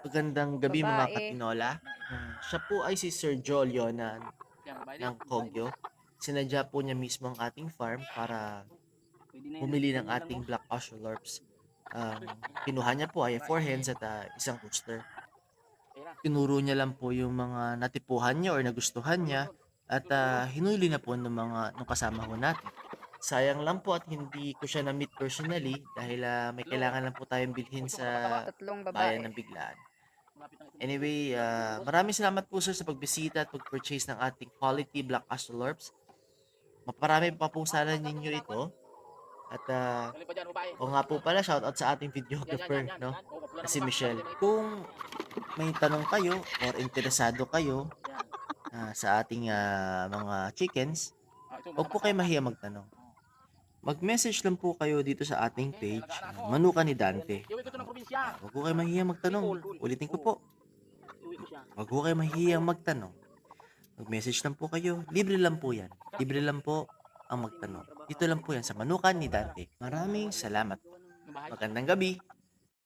Magandang gabi mga Babae. katinola. Siya po ay si Sir Joel Yonan ng Kogyo. Sinadya po niya mismo ang ating farm para bumili ng ating Black Ocelops. Ang kinuha niya po ay 4 hens at isang rooster. Tinuro niya lang po yung mga natipuhan niya or nagustuhan niya at hinuli na po ng mga nung kasama ho natin. Sayang lang po at hindi ko siya na-meet personally dahil may kailangan lang po tayong bilhin sa Tatlong bayan babae. ng biglaan. Anyway, maraming salamat po sir sa pagbisita at pag-purchase ng ating quality Black Astrolorps. Maparami pa po sana ninyo ito. At o nga po pala, shoutout sa ating videographer, no? Na si Michelle. Kung may tanong kayo or interesado kayo sa ating mga chickens, huwag po kayo mahiya magtanong. Mag-message lang po kayo dito sa ating page, Manuka ni Dante. Huwag po kayo mahiya magtanong. Ulitin ko po, huwag po kayo mahiya magtanong. Mag-message lang po kayo. Libre lang po yan. Libre lang po ang magtanong. Dito lang po yan sa Manukan ni Dante. Maraming salamat po. Magandang gabi.